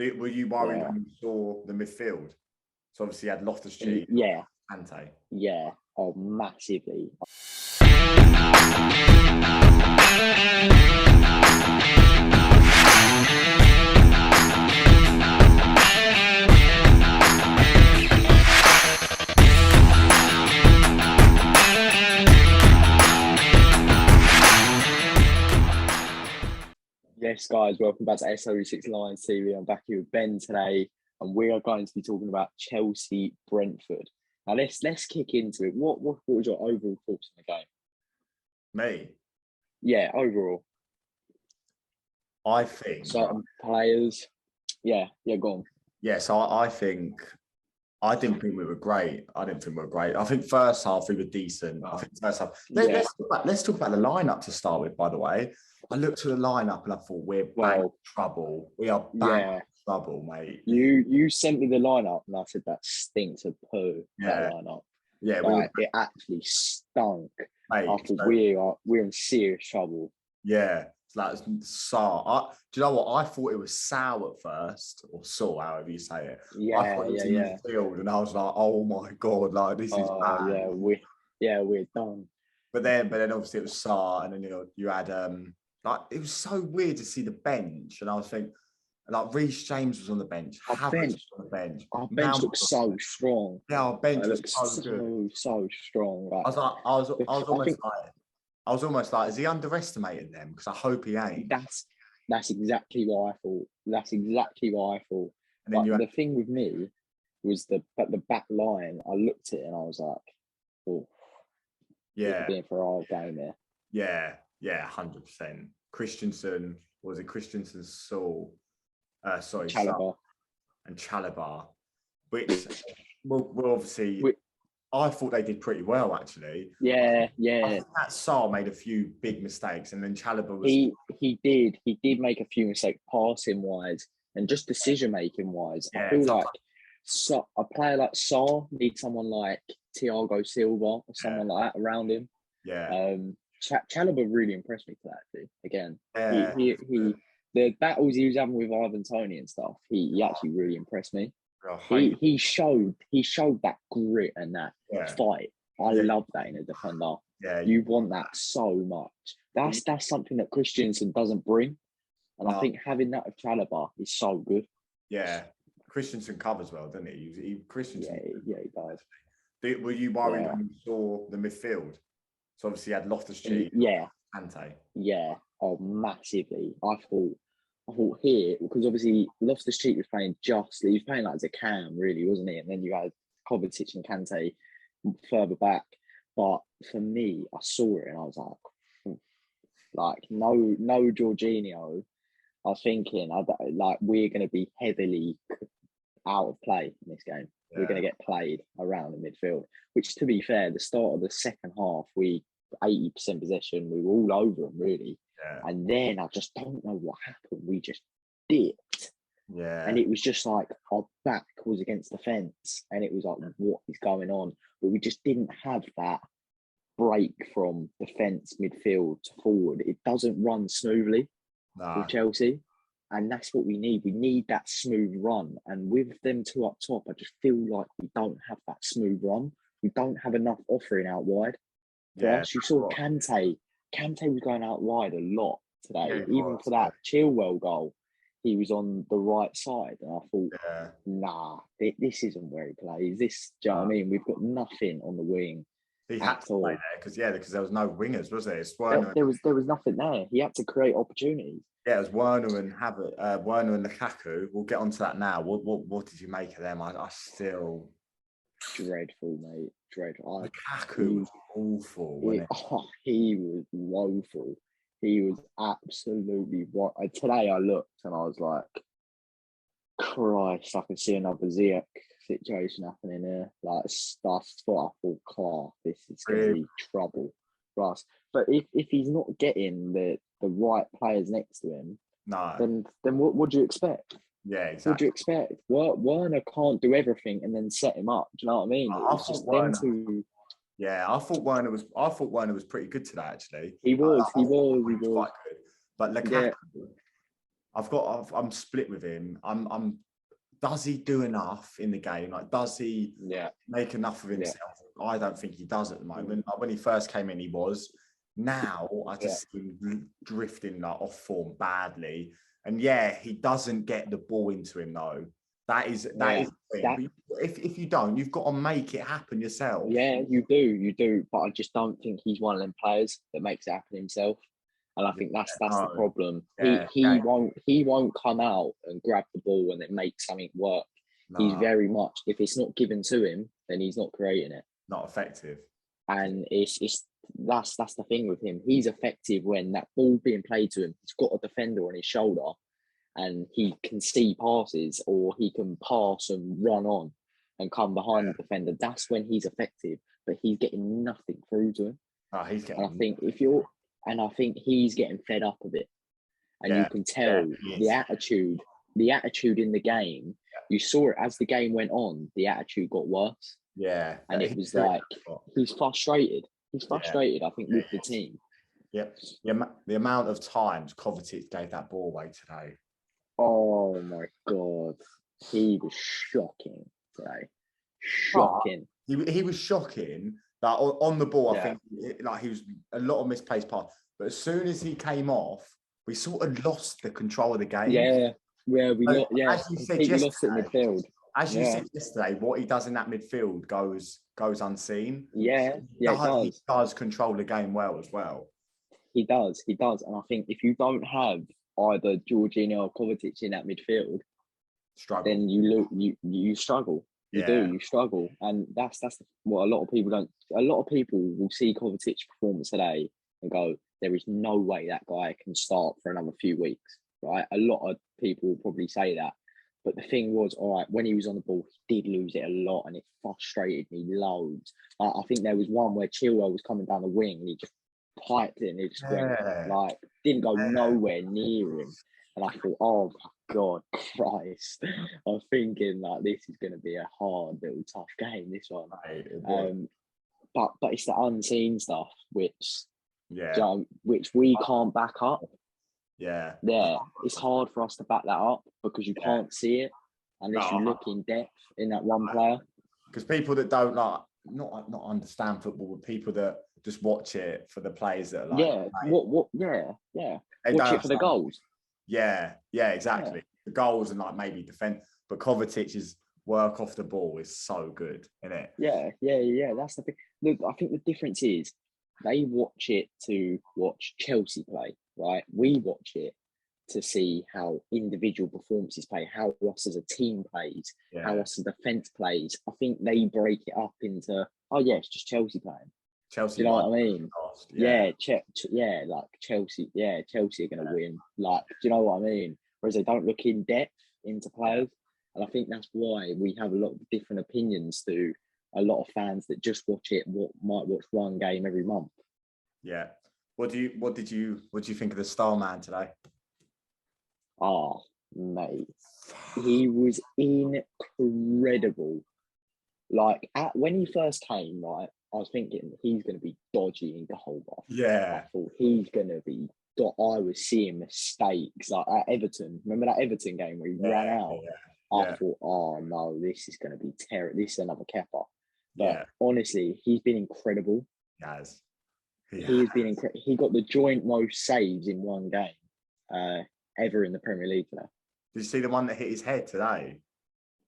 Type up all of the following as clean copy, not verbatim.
Were you worried when you saw the midfield? So obviously you had Loftus-Cheek. Yeah. Kante. Yeah. Oh, massively. Yes, guys, welcome back to SW6 Lions TV. I'm back here with Ben today, and we are going to be talking about Chelsea Brentford. Now, let's kick into it. What was your overall thoughts on the game? Me? Yeah, overall. I think certain players. Yeah, go on. Yeah, so I didn't think we were great. I think first half we were decent. I think first half. Let's talk about the lineup to start with. By the way, I looked at the lineup and I thought we're back in trouble. We are back in trouble, mate. You sent me the lineup and I said that stinks of poo. That lineup. Yeah, it actually stunk. Mate, I thought we're in serious trouble. Yeah. Like Salah. Do you know what? I thought it was Sal at first, or Saul, however you say it. I thought it was in the field, and I was like, "Oh my god, like this is bad." We're done. But then obviously it was Salah, and then you had like it was so weird to see the bench, and I was thinking like Reece James was on the bench, Havertz was on the bench. Our bench looks so strong. Yeah, our bench looks so good, so strong. Like, I was almost like, is he underestimating them? Because I hope he ain't. That's exactly what I thought. And then the thing with me was the back line. I looked at it and I was like, oh, yeah, being for our game there. Yeah, 100%. Christensen, Saul, Chalobah. And Chalobah, which will obviously. I thought they did pretty well, actually. Yeah. I think that Salah made a few big mistakes, and then Chalobah was. He did make a few mistakes, passing wise, and just decision making wise. Yeah, I feel like a player like Salah needs someone like Thiago Silva or someone like that around him. Yeah. Chalobah really impressed me for that too. Again, he the battles he was having with Ivan Toney and stuff. He actually really impressed me. He showed that grit and that fight. I love that in a defender. Yeah, you want that so much. That's something that Christensen doesn't bring, and I think having that with Chalobah is so good. Yeah, Christensen covers well, doesn't he? Christensen. Yeah, he does. Were you worried when you saw the midfield? So obviously you had Loftus-Cheek. Kante. Yeah. Oh, massively. I thought here, because obviously Loftus-Cheek was playing he was playing like as a cam, really, wasn't he? And then you had Kovačić and Kante further back. But for me, I saw it and I was like, no Jorginho. I was thinking, we're going to be heavily out of play in this game. Yeah. We're going to get played around the midfield, which, to be fair, the start of the second half, 80% possession, we were all over them, really. Yeah. And then I just don't know what happened. We just dipped. Yeah. And it was just like our back was against the fence. And it was like, what is going on? But we just didn't have that break from defence, midfield to forward. It doesn't run smoothly with Chelsea. And that's what we need. We need that smooth run. And with them two up top, I just feel like we don't have that smooth run. We don't have enough offering out wide. Yeah. You saw Kante. Kante was going out wide a lot today. Even for that Chilwell goal, he was on the right side. And I thought, this isn't where he plays. Do you know what I mean? We've got nothing on the wing. He had to play there because there was no wingers, was there? There was nothing there. He had to create opportunities. Yeah, it was Werner and Werner and Lukaku. We'll get onto that now. What did you make of them? I still dreadful, mate. Dreadful. Lukaku was awful. He was woeful. He was absolutely today I looked and I was like, Christ, I can see another Ziyech situation happening here. Like stuff for full class. This is going to be trouble for us. But if he's not getting the right players next to him, then what do you expect? Yeah, exactly. What do you expect? Werner can't do everything and then set him up. Do you know what I mean? I thought Werner was pretty good today, actually. He was quite good. But Lukaku, I'm split with him. Does he do enough in the game? Like, does he make enough of himself? Yeah. I don't think he does at the moment. Like, when he first came in, he was. Now I just see him drifting like off form badly. And he doesn't get the ball into him though. That is the thing. If you don't, you've got to make it happen yourself. Yeah, you do. But I just don't think he's one of them players that makes it happen himself. And I think that's the problem. He won't come out and grab the ball and then make something work. No. He's very much, if it's not given to him, then he's not creating it. Not effective. And that's the thing with him. He's effective when that ball being played to him, he's got a defender on his shoulder and he can see passes, or he can pass and run on and come behind the defender. That's when he's effective. But he's getting nothing through to him. Oh, he's getting. And I think he's getting fed up a bit. And you can tell the attitude in the game. You saw it as the game went on, the attitude got worse. Yeah. And it was like, he's frustrated. He's frustrated, I think, with the team. Yep. The amount of times Kovačić gave that ball away today. Oh, my God. He was shocking today. Shocking. He was shocking. Like, on the ball, I think like he was a lot of misplaced pass. But as soon as he came off, we sort of lost the control of the game. As you said yesterday, lost it midfield. As you said yesterday, what he does in that midfield goes unseen. He does control the game well as well. He does, and I think if you don't have either Jorginho or Kovačić in that midfield, then you struggle. You struggle, and that's what a lot of people don't. A lot of people will see Kovačić's performance today and go, "There is no way that guy can start for another few weeks." Right? A lot of people will probably say that, but the thing was, all right, when he was on the ball, he did lose it a lot, and it frustrated me loads. I think there was one where Chilwell was coming down the wing, and he just piped it, and it just went didn't go nowhere near him. And I thought, oh my God, Christ! I was thinking like this is going to be a hard little tough game. This one, but it's the unseen stuff which we can't back up. It's hard for us to back that up because you can't see it unless you look in depth in that one player. Because people that don't not understand football, but people that just watch it for the players that are like watch it for the goals. Exactly. The goals and like maybe defend, but Kovačić's work off the ball is so good, isn't it? Yeah. That's the thing. Look, I think the difference is they watch it to watch Chelsea play, right? We watch it to see how individual performances play, how us as a team plays, how us as a defence plays. I think they break it up into, it's just Chelsea playing. Chelsea, you know what I mean? Like Chelsea. Yeah, Chelsea are going to win. Like, do you know what I mean? Whereas they don't look in depth into players, and I think that's why we have a lot of different opinions to a lot of fans that just watch it. Might watch one game every month. Yeah. What do you think of the Star Man today? Oh, mate, he was incredible. Like when he first came, right, I was thinking he's going to be dodgy in goal. Yeah. I thought he's going to be. I was seeing mistakes like at Everton. Remember that Everton game where he ran out? I thought, oh no, this is going to be terrible. This is another Kepa. But honestly, he's been incredible. He has been incredible. He got the joint most saves in one game ever in the Premier League today. Did you see the one that hit his head today?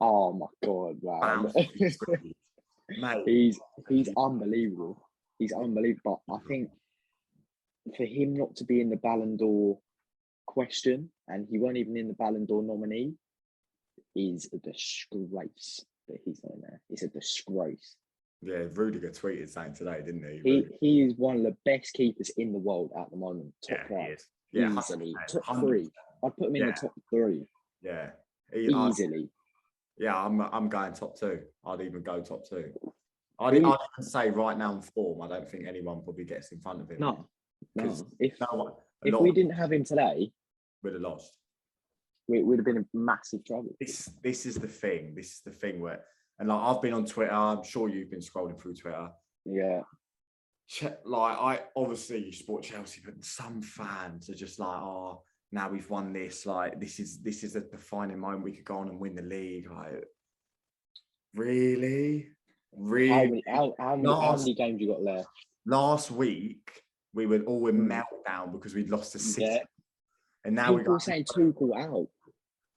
Oh my God, man. Mate. He's unbelievable. He's unbelievable. But I think for him not to be in the Ballon d'Or question, and he weren't even in the Ballon d'Or nominee, is a disgrace that he's not in there. It's a disgrace. Yeah, Rudiger tweeted something today, didn't he? He is one of the best keepers in the world at the moment. Top five. Yeah, easily. Top three. I'd put him in the top three. Yeah. Easily. I'm going top two. I'd even go top two. I'd even say right now in form, I don't think anyone probably gets in front of him. No. If we didn't have him today, we'd have lost. We'd have been in massive trouble. This is the thing. This is the thing where, and like I've been on Twitter. I'm sure you've been scrolling through Twitter. Yeah. Like I obviously you support Chelsea, but some fans are just like, now we've won this. Like, this is a defining moment. We could go on and win the league. Like, really? How many games you got left? Last week, we were all in meltdown because we'd lost to City. Yeah. And now people saying Tuchel out.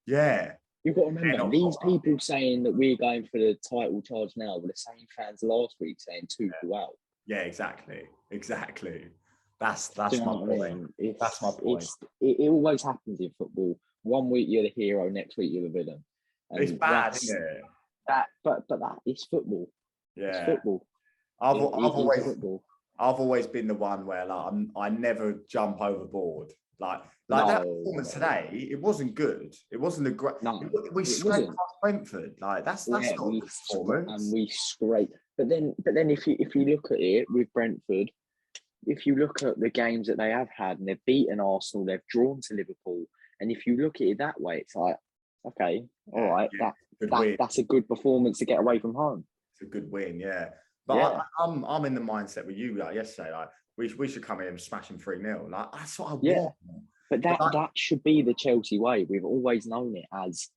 Yeah. You've got to remember, these people saying that we're going for the title charge now were the same fans last week saying Tuchel out. Yeah, exactly. That's my point. That's my point. It always happens in football. One week you're the hero, next week you're the villain. And it's bad, isn't it? But that is football. Yeah. It's football. I've always been the one where like I never jump overboard. Like that performance today, it wasn't good. It wasn't a great. No, we scraped past Brentford. Like that's not a performance. And we scraped. But then if you look at it with Brentford, if you look at the games that they have had, and they've beaten Arsenal, they've drawn to Liverpool, and if you look at it that way, it's like, okay, all right, that's a good performance to get away from home. It's a good win, yeah. But I'm in the mindset with you yesterday. Like we should come in and smash him 3-0. Like that's what I want. But that should be the Chelsea way. We've always known it as.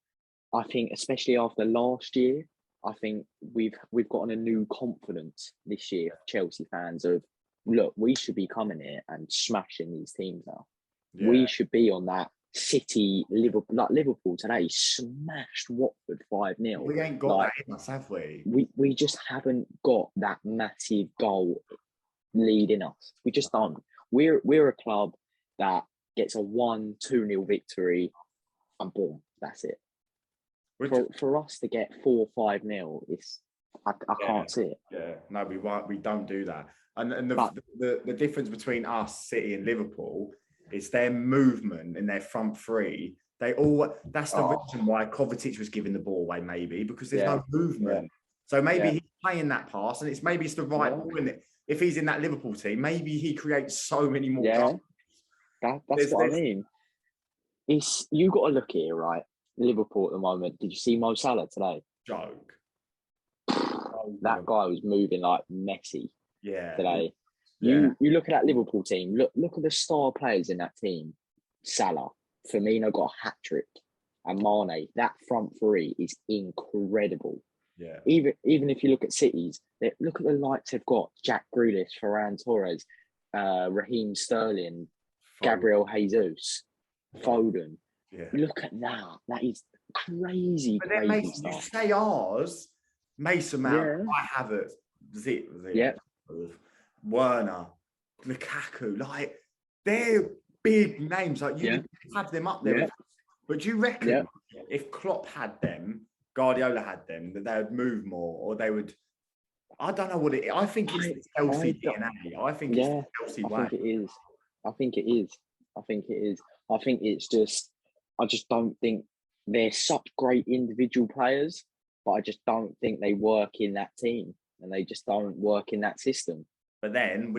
I think, especially after last year, I think we've gotten a new confidence this year, Chelsea fans, of look, we should be coming here and smashing these teams now. Yeah. We should be on that City, Liverpool. Like Liverpool today smashed Watford 5-0. We ain't got that in us, have we? We just haven't got that massive goal lead in us. We just don't. We're a club that gets a 1-2-0 victory and boom, that's it. For us to get 4-5-0, I can't see it. Yeah, no, we don't do that. And the difference between us, City, and Liverpool is their movement in their front three. That's the reason why Kovačić was giving the ball away, maybe, because there's no movement. Yeah. So maybe he's playing that pass, and it's the right ball in it. If he's in that Liverpool team, maybe he creates so many more goals. That's what I mean. You got to look here, right? Liverpool at the moment. Did you see Mo Salah today? Joke. That guy was moving like Messi. Yeah. Today. You look at that Liverpool team. Look at the star players in that team. Salah, Firmino got a hat trick, and Mane. That front three is incredible. Yeah. Even if you look at City's, look at the likes they've got: Jack Grealish, Ferran Torres, Raheem Sterling, Gabriel Jesus, Foden. Yeah. Look at that. That is crazy. But then you say ours, Mason Mount, Kai Havertz, Werner, Lukaku, like they're big names. Like you have them up there. But do you reckon if Klopp had them, Guardiola had them, that they would move more, or they would? I don't know what it is. I think it's the Chelsea DNA. I think it's the Chelsea way. I think it is. I think it's just. I just don't think they're such great individual players, but I just don't think they work in that team, and they just don't work in that system. But then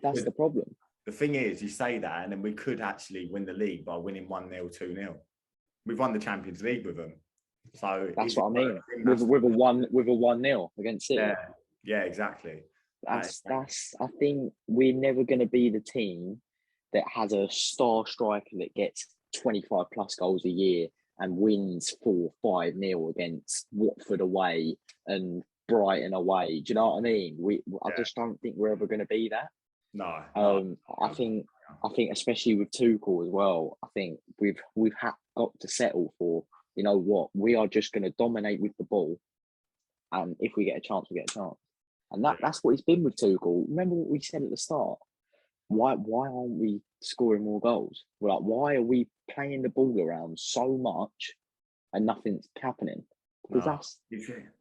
that's the problem. The thing is, you say that, and then we could actually win the league by winning 1-0, 2-0. We've won the Champions League with them, so that's what I mean. With a 1-0 against City. Yeah, exactly. That's. I think we're never going to be the team that has a star striker that gets 25 plus goals a year and wins 4-5-0 against Watford away and Brighton away. Do you know what I mean? I just don't think we're ever going to be that. No. I think especially with Tuchel as well. I think we've got to settle for, you know what, we are just going to dominate with the ball, and if we get a chance, we get a chance. And that's what it's been with Tuchel. Remember what we said at the start? Why aren't we scoring more goals? We're like, why are we playing the ball around so much and nothing's happening? Because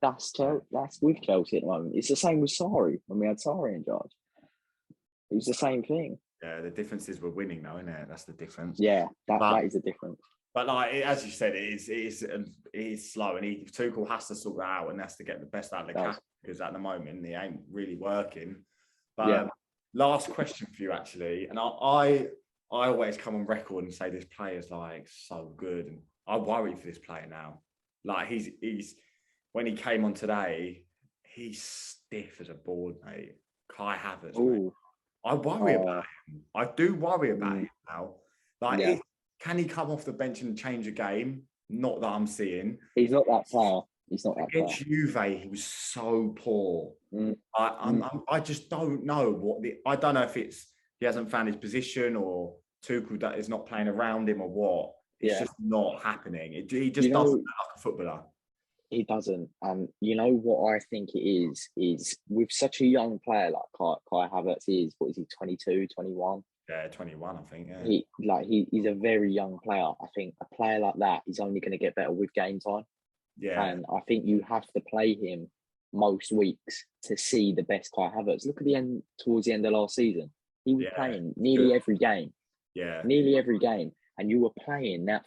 that's with Chelsea at the moment. It's the same with Sarri when we had Sarri in charge. It was the same thing. Yeah, the difference is we're winning now, isn't it? That's the difference. Yeah, that is the difference. But like as you said, it is slow, and Tuchel has to sort that out, and has to get the best out of the cat, because at the moment he ain't really working. But last question for you, actually, and I always come on record and say this player's like so good, and I worry for this player now. Like he's when he came on today, he's stiff as a board, mate. Kai Havertz. I worry about him. I do worry about him now. Like can he come off the bench and change a game? Not that I'm seeing. He's not that player. He's not that player. Against Juve, he was so poor. I just don't know I don't know if it's he hasn't found his position or Tuchel that is not playing around him or what. It's just not happening. He just doesn't look like a footballer. He doesn't. And you know what I think it is with such a young player like Kai Havertz is, what is he, 22, 21? Yeah, 21, I think. Yeah. He's a very young player. I think a player like that is only going to get better with game time. Yeah. And I think you have to play him most weeks to see the best Kai Havertz. Look at the end, towards the end of last season. He was playing nearly every game. Yeah. Nearly every game. And you were playing that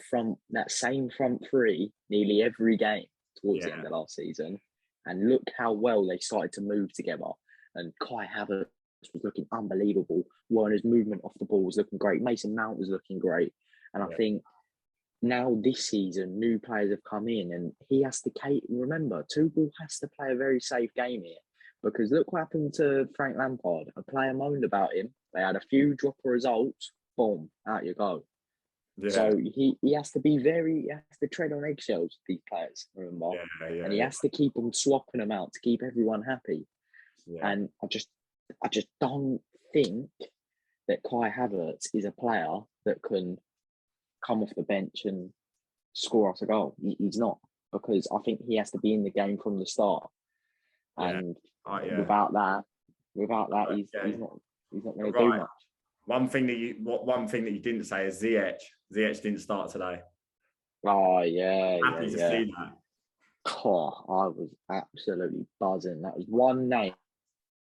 same front three nearly every game towards the end of last season. And look how well they started to move together. And Kai Havertz was looking unbelievable. Werner's movement off the ball was looking great. Mason Mount was looking great. And I think now this season, new players have come in and he has to remember, Tuchel has to play a very safe game here. Because look what happened to Frank Lampard. A player moaned about him. They had a few drop of results. Boom, out you go. Yeah. So he has to tread on eggshells, these players, remember? And he has to keep on swapping them out to keep everyone happy. Yeah. And I just don't think that Kai Havertz is a player that can come off the bench and score us a goal. He's not, because I think he has to be in the game from the start. And without that, he's not going to do much. One thing that you didn't say is Ziyech. Ziyech didn't start today. Oh yeah, happy to see that. Oh, I was absolutely buzzing. That was one name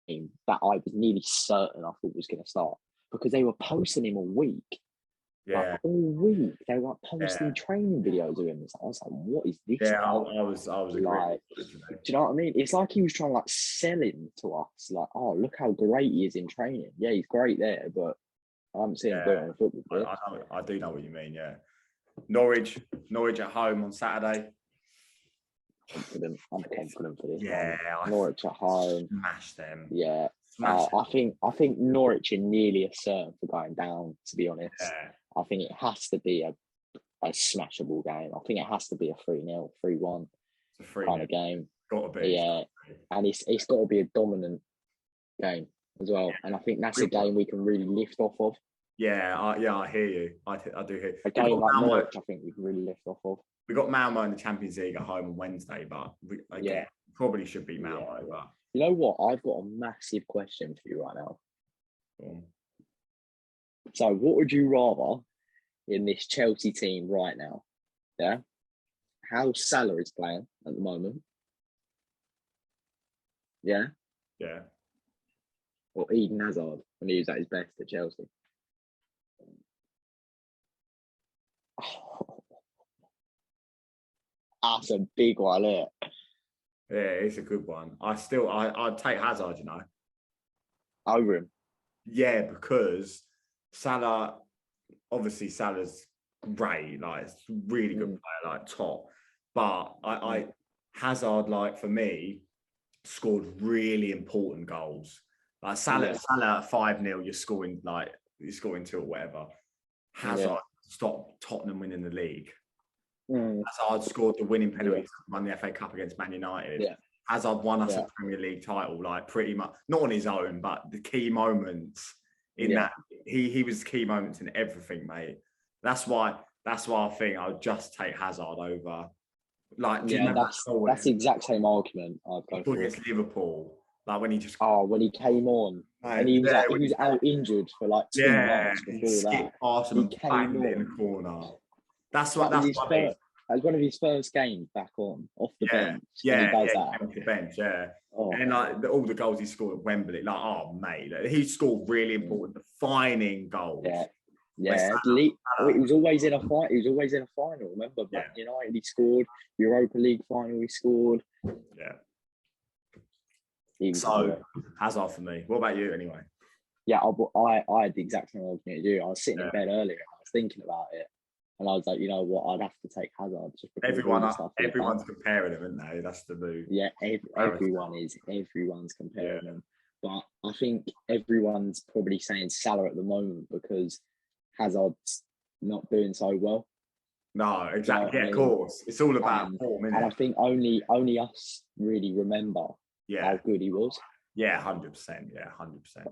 that I was nearly certain I thought was going to start, because they were posting him all week. Yeah, like, all week they were posting training videos of him. I was like, "What is this?" Yeah, I was like, do you know what I mean? It's like he was trying to like sell him to us. Like, oh, look how great he is in training. Yeah, he's great there, but I haven't seen him do it on the football pitch. I do know what you mean. Yeah, Norwich at home on Saturday. I'm confident for this. Yeah, Norwich at home. Smash them. Yeah. I think Norwich are nearly a certain for going down, to be honest. Yeah. I think it has to be a smashable game. I think it has to be a 3-0, 3-1 kind of game. Got to be. Yeah. And it's got to be a dominant game as well. Yeah. And I think that's a game we can really lift off of. Yeah, I hear you. I do hear you. A game like Norwich, I think we can really lift off of. We got Malmo in the Champions League at home on Wednesday, but probably should be Malmo. Yeah. But you know what? I've got a massive question for you right now. So, what would you rather in this Chelsea team right now? Yeah, how Salah is playing at the moment. Yeah. Yeah. Or Eden Hazard when he was at his best at Chelsea. That's a big one, isn't it? Yeah, it's a good one. I'd take Hazard, you know. Over him. Yeah, because Salah's great, like it's a really good player, like top. But I Hazard, like for me, scored really important goals. Like Salah at 5-0, you're scoring 2 or whatever. Hazard stopped Tottenham winning the league. Hazard scored the winning penalty to win the FA Cup against Man United. Yeah. Hazard won us a Premier League title, like pretty much, not on his own, but the key moments in that. He was key moments in everything, mate. That's why I think I would just take Hazard over. Like, that's the exact same argument I'd go for. Against Liverpool, like when he just when he came on, and he was out injured for like 2 months before that. Arsenal he came in the corner. That's what I mean. That was one of his first games back on, off the bench. Off the bench, and like all the goals he scored at Wembley, mate, he scored really important, defining goals. Yeah. He was always in a fight. He was always in a final. Remember, Man United, he scored. Europa League final, he scored. Yeah. So Hazard for me. What about you, anyway? Yeah, I had the exact same argument as you. I was sitting in bed earlier. I was thinking about it. And I was like, you know what? I'd have to take Hazard. Just everyone's comparing him, isn't they? That's the move. Yeah, everyone's comparing them. But I think everyone's probably saying Salah at the moment because Hazard's not doing so well. No, exactly. You know what I Yeah, mean? of course. It's all about form, isn't And I it? think only us really remember Yeah. how good he was. Yeah, 100%. Yeah, 100%.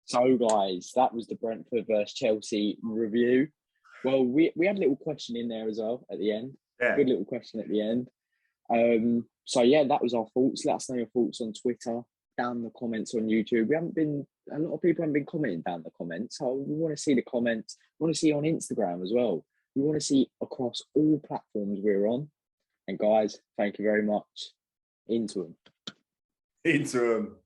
So, guys, that was the Brentford versus Chelsea review. Well, we had a little question in there as well at the end. Yeah. Good little question at the end. So, yeah, that was our thoughts. Let us know your thoughts on Twitter, down in the comments on YouTube. A lot of people haven't been commenting down in the comments. So we want to see the comments. We want to see on Instagram as well. We want to see across all platforms we're on. And guys, thank you very much. Into them. Into them.